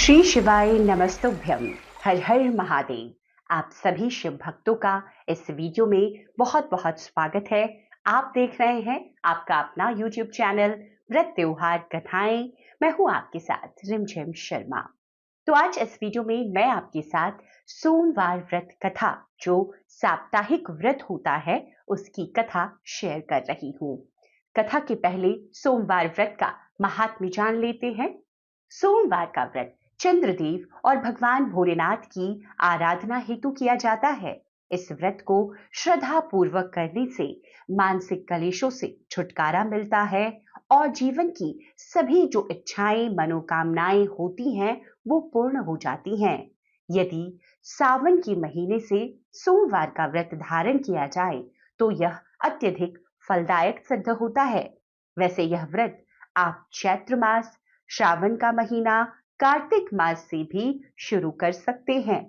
श्री शिवाय नमस्तुभ्यम। हर हर महादेव। आप सभी शिव भक्तों का इस वीडियो में बहुत बहुत स्वागत है। आप देख रहे हैं आपका अपना YouTube चैनल व्रत त्योहार कथाएं। मैं हूं आपके साथ रिमझिम शर्मा। तो आज इस वीडियो में मैं आपके साथ सोमवार व्रत कथा, जो साप्ताहिक व्रत होता है, उसकी कथा शेयर कर रही हूं। कथा के पहले सोमवार व्रत का महात्म्य जान लेते हैं। सोमवार का व्रत चंद्रदेव और भगवान भोलेनाथ की आराधना हेतु किया जाता है। इस व्रत को श्रद्धा पूर्वक करने से मानसिक कलेशों से छुटकारा मिलता है और जीवन की सभी जो इच्छाएं मनोकामनाएं होती हैं वो पूर्ण हो जाती हैं। यदि सावन के महीने से सोमवार का व्रत धारण किया जाए तो यह अत्यधिक फलदायक सिद्ध होता है। वैसे यह व्रत आप चैत्र मास, श्रावण का महीना, कार्तिक मास से भी शुरू कर सकते हैं।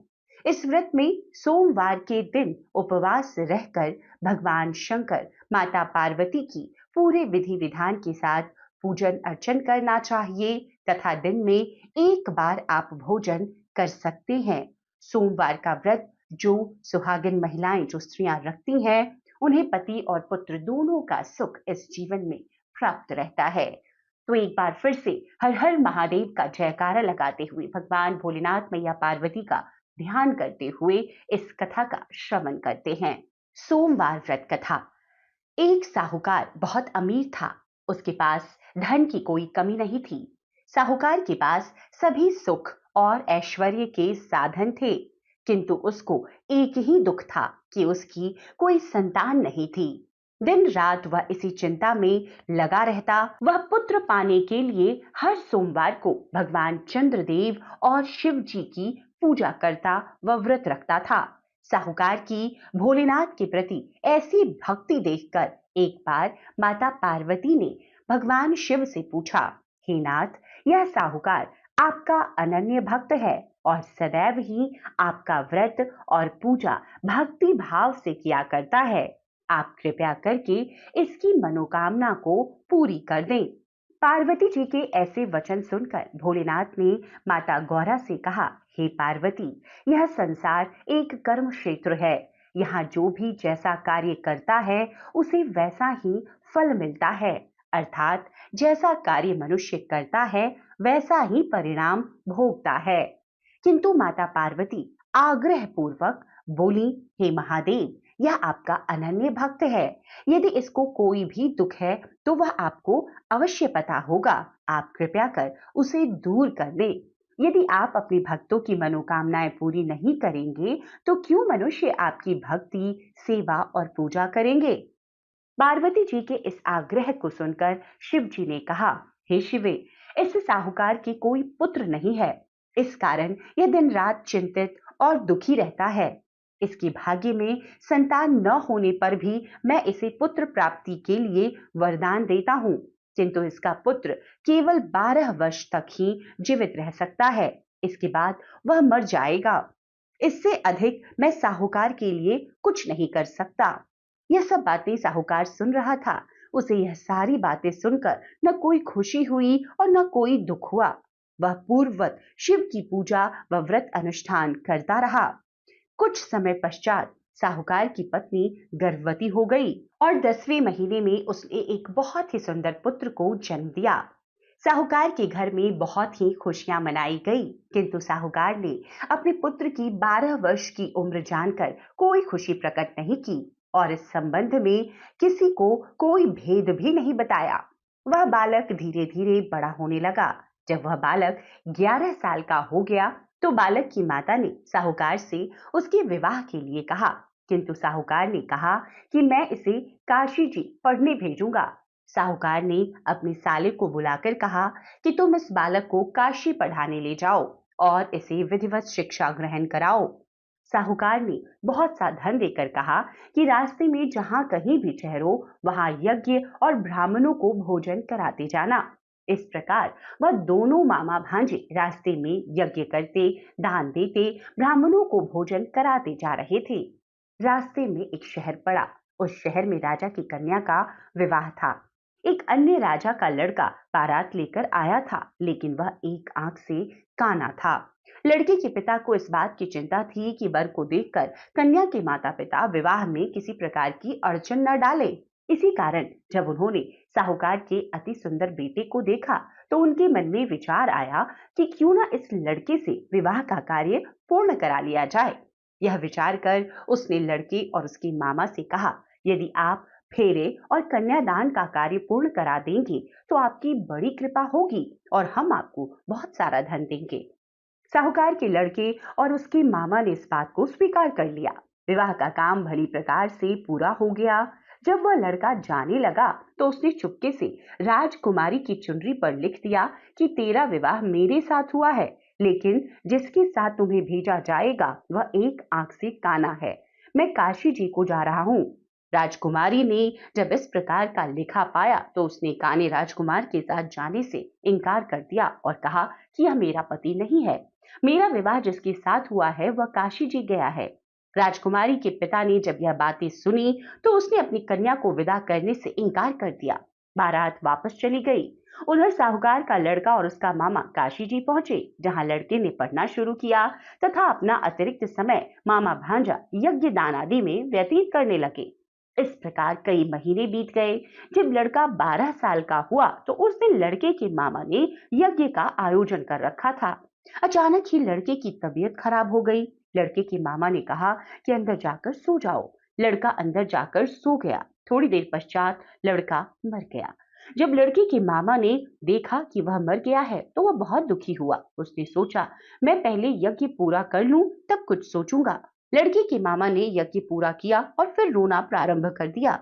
इस व्रत में सोमवार के दिन उपवास रहकर भगवान शंकर, माता पार्वती की पूरे विधि विधान के साथ पूजन अर्चन करना चाहिए तथा दिन में एक बार आप भोजन कर सकते हैं। सोमवार का व्रत जो सुहागिन महिलाएं, जो स्त्रियां रखती हैं, उन्हें पति और पुत्र दोनों का सुख इस जीवन में प्राप्त रहता है। तो एक बार फिर से हर हर महादेव का जयकारा लगाते हुए भगवान भोलेनाथ, मैया पार्वती का ध्यान करते हुए इस कथा का श्रवण करते हैं। सोमवार व्रत कथा। एक साहूकार बहुत अमीर था। उसके पास धन की कोई कमी नहीं थी। साहूकार के पास सभी सुख और ऐश्वर्य के साधन थे, किंतु उसको एक ही दुख था कि उसकी कोई संतान नहीं थी। दिन रात वह इसी चिंता में लगा रहता। वह पुत्र पाने के लिए हर सोमवार को भगवान चंद्रदेव और शिव जी की पूजा करता व व्रत रखता था। साहूकार की भोलेनाथ के प्रति ऐसी भक्ति देखकर एक बार माता पार्वती ने भगवान शिव से पूछा, हे नाथ, यह साहूकार आपका अनन्य भक्त है और सदैव ही आपका व्रत और पूजा भक्ति भाव से किया करता है। आप कृपया करके इसकी मनोकामना को पूरी कर दें। पार्वती जी के ऐसे वचन सुनकर भोलेनाथ ने माता गौरा से कहा, हे पार्वती, यह संसार एक कर्म क्षेत्र है। यहाँ जो भी जैसा कार्य करता है उसे वैसा ही फल मिलता है। अर्थात जैसा कार्य मनुष्य करता है वैसा ही परिणाम भोगता है। किंतु माता पार्वती आग्रह पूर्वक बोली, हे महादेव, यह आपका अनन्य भक्त है। यदि इसको कोई भी दुख है तो वह आपको अवश्य पता होगा। आप कृपया कर उसे दूर कर दें। यदि आप अपने भक्तों की मनोकामनाएं पूरी नहीं करेंगे तो क्यों मनुष्य आपकी भक्ति, सेवा और पूजा करेंगे। पार्वती जी के इस आग्रह को सुनकर शिव जी ने कहा, हे शिवे, इस साहूकार की कोई पुत्र नहीं है। इस कारण यह दिन रात चिंतित और दुखी रहता है। इसके भाग्य में संतान न होने पर भी मैं इसे पुत्र प्राप्ति के लिए वरदान देता हूँ, किंतु इसका पुत्र केवल 12 वर्ष तक ही जीवित रह सकता है। इसके बाद वह मर जाएगा। इससे अधिक मैं साहूकार के लिए कुछ नहीं कर सकता। यह सब बातें साहूकार सुन रहा था। उसे यह सारी बातें सुनकर न कोई खुशी हुई और न कोई दुख हुआ। वह पूर्ववत शिव की पूजा व व्रत अनुष्ठान करता रहा। कुछ समय पश्चात साहूकार की पत्नी गर्भवती हो गई और 10वें महीने में उसने एक बहुत ही सुंदर पुत्र को जन्म दिया। साहूकार के घर में बहुत ही खुशियां मनाई गई, किंतु साहूकार ने अपने पुत्र की 12 वर्ष की उम्र जानकर कोई खुशी प्रकट नहीं की और इस संबंध में किसी को कोई भेद भी नहीं बताया। वह बालक धीरे धीरे बड़ा होने लगा। जब वह बालक 11 साल का हो गया तो बालक की माता ने साहूकार से उसके विवाह के लिए कहा, किंतु साहूकार ने कहा कि मैं इसे काशी जी पढ़ने भेजूंगा। साहूकार ने अपने साले को बुलाकर कहा कि तुम इस बालक को काशी पढ़ाने ले जाओ और इसे विधिवत शिक्षा ग्रहण कराओ। साहूकार ने बहुत सा धन देकर कहा कि रास्ते में जहां कहीं भी ठहरो वहां यज्ञ और ब्राह्मणों को भोजन कराते जाना। इस प्रकार वह दोनों मामा भांजे रास्ते में यज्ञ करते, दान देते, ब्राह्मणों को भोजन कराते जा रहे थे। रास्ते में एक शहर पड़ा। उस शहर में राजा की कन्या का विवाह था। एक अन्य राजा का लड़का बारात लेकर आया था, लेकिन वह एक आंख से काना था। लड़के के पिता को इस बात की चिंता थी कि वर को देखकर कन्या के माता पिता विवाह में किसी प्रकार की अड़चन न डाले। इसी कारण जब उन्होंने साहूकार के अति सुंदर बेटे को देखा तो उनके मन में विचार आया कि क्यों ना इस लड़के से विवाह का कार्य पूर्ण करा लिया जाए। यह विचार कर उसने लड़के और उसके मामा से कहा, यदि आप फेरे और कन्यादान का कार्य पूर्ण करा देंगे तो आपकी बड़ी कृपा होगी और हम आपको बहुत सारा धन देंगे। साहूकार के लड़के और उसके मामा ने इस बात को स्वीकार कर लिया। विवाह का काम भली प्रकार से पूरा हो गया। जब वह लड़का जाने लगा तो उसने चुपके से राजकुमारी की चुनरी पर लिख दिया कि तेरा विवाह मेरे साथ हुआ है, लेकिन जिसके साथ तुम्हें भेजा जाएगा वह एक आंख से काना है। मैं काशी जी को जा रहा हूँ। राजकुमारी ने जब इस प्रकार का लिखा पाया तो उसने काने राजकुमार के साथ जाने से इनकार कर दिया और कहा कि यह मेरा पति नहीं है। मेरा विवाह जिसके साथ हुआ है वह काशी जी गया है। राजकुमारी के पिता ने जब यह बातें सुनी तो उसने अपनी कन्या को विदा करने से इनकार कर दिया। बारात वापस चली गई। उधर साहूकार का लड़का और उसका मामा काशी जी पहुंचे, जहां लड़के ने पढ़ना शुरू किया तथा अपना अतिरिक्त समय मामा भांजा यज्ञ दान आदि में व्यतीत करने लगे। इस प्रकार कई महीने बीत गए। जब लड़का 12 साल का हुआ तो उस दिन लड़के के मामा ने यज्ञ का आयोजन कर रखा था। अचानक ही लड़के की तबीयत खराब हो गई। लड़के के मामा ने कहा कि अंदर जाकर सो जाओ। लड़का अंदर जाकर सो गया। थोड़ी देर पश्चात लड़का मर गया। जब लड़के के मामा ने देखा कि वह मर गया है तो वह बहुत दुखी हुआ। उसने सोचा, मैं पहले यज्ञ पूरा कर लूं तब कुछ सोचूंगा। लड़के के मामा ने यज्ञ पूरा किया और फिर रोना प्रारंभ कर दिया।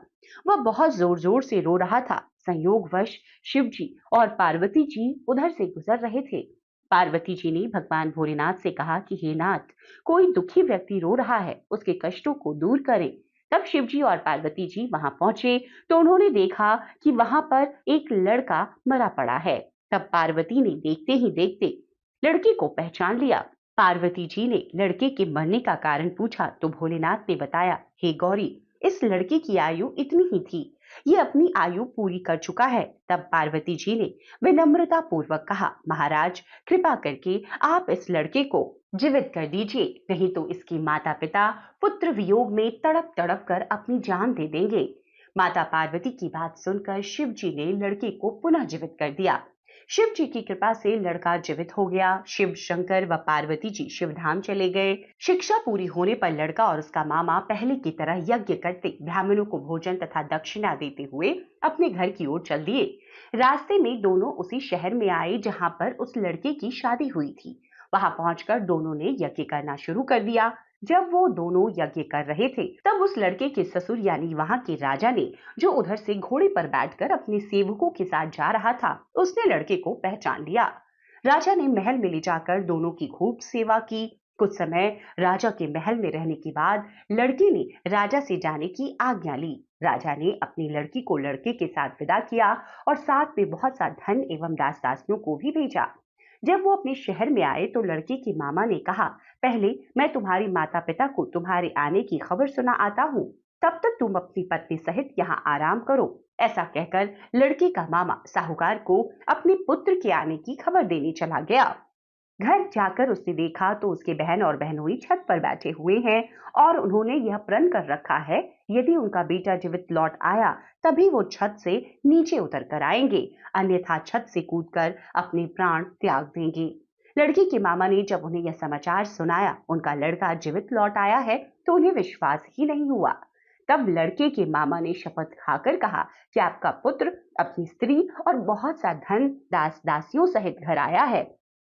वह बहुत जोर जोर से रो रहा था। संयोगवश शिव जी और पार्वती जी उधर से गुजर रहे थे। पार्वती जी ने भगवान भोलेनाथ से कहा कि हे नाथ, कोई दुखी व्यक्ति रो रहा है, उसके कष्टों को दूर करें। तब शिव जी और पार्वती जी वहां पहुंचे तो उन्होंने देखा कि वहां पर एक लड़का मरा पड़ा है। तब पार्वती ने देखते ही देखते लड़के को पहचान लिया। पार्वती जी ने लड़के के मरने का कारण पूछा तो भोलेनाथ ने बताया, हे गौरी, इस लड़के की आयु इतनी ही थी, ये अपनी आयु पूरी कर चुका है। तब पार्वती जी ने विनम्रता पूर्वक कहा, महाराज, कृपा करके आप इस लड़के को जीवित कर दीजिए, नहीं तो इसके माता पिता पुत्र वियोग में तड़प तड़प कर अपनी जान दे देंगे। माता पार्वती की बात सुनकर शिव जी ने लड़के को पुनः जीवित कर दिया। शिव जी की कृपा से लड़का जीवित हो गया। शिव शंकर व पार्वती जी शिवधाम चले गए। शिक्षा पूरी होने पर लड़का और उसका मामा पहले की तरह यज्ञ करते ब्राह्मणों को भोजन तथा दक्षिणा देते हुए अपने घर की ओर चल दिए। रास्ते में दोनों उसी शहर में आए जहां पर उस लड़के की शादी हुई थी। वहां पहुंचकर दोनों ने यज्ञ करना शुरू कर दिया। जब वो दोनों यज्ञ कर रहे थे तब उस लड़के के ससुर यानी वहां के राजा ने, जो उधर से घोड़े पर बैठकर अपने सेवकों के साथ जा रहा था, उसने लड़के को पहचान लिया। राजा ने महल में ले जाकर दोनों की खूब सेवा की। कुछ समय राजा के महल में रहने के बाद लड़के ने राजा से जाने की आज्ञा ली। राजा ने अपनी लड़की को लड़के के साथ विदा किया और साथ में बहुत सा धन एवं दास दासियों को भी भेजा। जब वो अपने शहर में आए तो लड़के के मामा ने कहा, पहले मैं तुम्हारी माता पिता को तुम्हारे आने की खबर सुना आता हूँ, तब तक तुम अपनी पत्नी सहित यहाँ आराम करो। ऐसा कहकर लड़के का मामा साहूकार को अपने पुत्र के आने की खबर देने चला गया। घर जाकर उसने देखा तो उसके बहन और बहनोई छत पर बैठे हुए हैं और उन्होंने यह प्रण कर रखा है, यदि उनका बेटा जीवित लौट आया तभी वो छत से नीचे उतर कर आएंगे, अन्यथा छत से कूदकर अपने प्राण त्याग देंगे। लड़की के मामा ने जब उन्हें यह समाचार सुनाया, उनका लड़का जीवित लौट आया है, तो उन्हें विश्वास ही नहीं हुआ। तब लड़के के मामा ने शपथ खाकर कहा कि आपका पुत्र अपनी स्त्री और बहुत सा धन दास दासियों सहित घर आया है।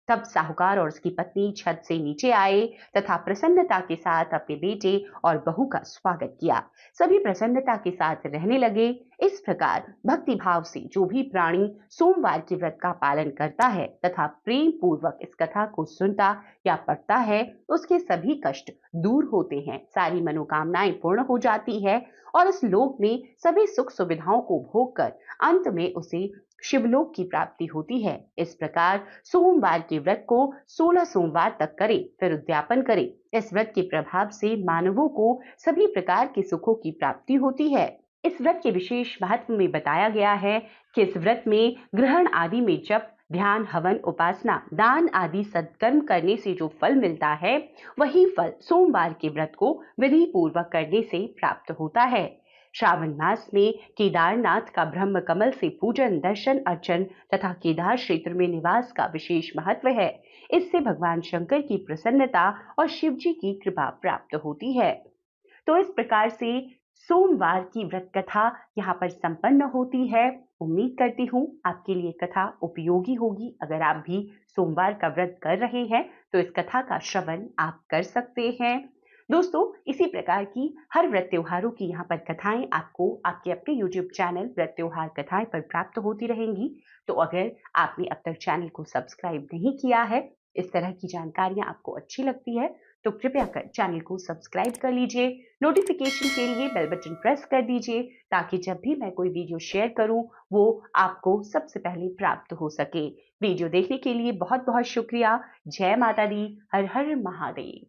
तब साहूकार और उसकी पत्नी छत से नीचे आए तथा प्रसन्नता के साथ अपने बेटे और बहू का स्वागत किया। सभी प्रसन्नता के साथ रहने लगे। इस प्रकार भक्ति भाव से जो भी प्राणी सोमवार के व्रत का पालन करता है तथा प्रेम पूर्वक इस कथा को सुनता या पढ़ता है, उसके सभी कष्ट दूर होते हैं, सारी मनोकामनाएं पूर्ण हो जाती है और इस लोक में सभी सुख सुविधाओं को भोग कर अंत में उसे शिवलोक की प्राप्ति होती है। इस प्रकार सोमवार के व्रत को 16 सोमवार तक करें, फिर उद्यापन करें। इस व्रत के प्रभाव से मानवों को सभी प्रकार के सुखों की प्राप्ति होती है। इस व्रत के विशेष महत्व में बताया गया है कि इस व्रत में ग्रहण आदि में जप, ध्यान, हवन, उपासना, दान आदि सत्कर्म करने से जो फल मिलता है, वही फल सोमवार के व्रत को विधि पूर्वक करने से प्राप्त होता है। श्रावण मास में केदारनाथ का ब्रह्म कमल से पूजन, दर्शन, अर्चन तथा केदार क्षेत्र में निवास का विशेष महत्व है। इससे भगवान शंकर की प्रसन्नता और शिव जी की कृपा प्राप्त होती है। तो इस प्रकार से सोमवार की व्रत कथा यहाँ पर संपन्न होती है। उम्मीद करती हूँ आपके लिए कथा उपयोगी होगी। अगर आप भी सोमवार का व्रत कर रहे हैं तो इस कथा का श्रवण आप कर सकते हैं। दोस्तों, इसी प्रकार की हर व्रत त्योहारों की यहाँ पर कथाएं आपको आपके अपने YouTube चैनल व्रत त्योहार कथाएं पर प्राप्त होती रहेंगी। तो अगर आपने अब तक चैनल को सब्सक्राइब नहीं किया है, इस तरह की जानकारियां आपको अच्छी लगती है, तो कृपया कर चैनल को सब्सक्राइब कर लीजिए। नोटिफिकेशन के लिए बेल बटन प्रेस कर दीजिए ताकि जब भी मैं कोई वीडियो शेयर करूं वो आपको सबसे पहले प्राप्त हो सके। वीडियो देखने के लिए बहुत बहुत शुक्रिया। जय माता दी। हर हर महादेव।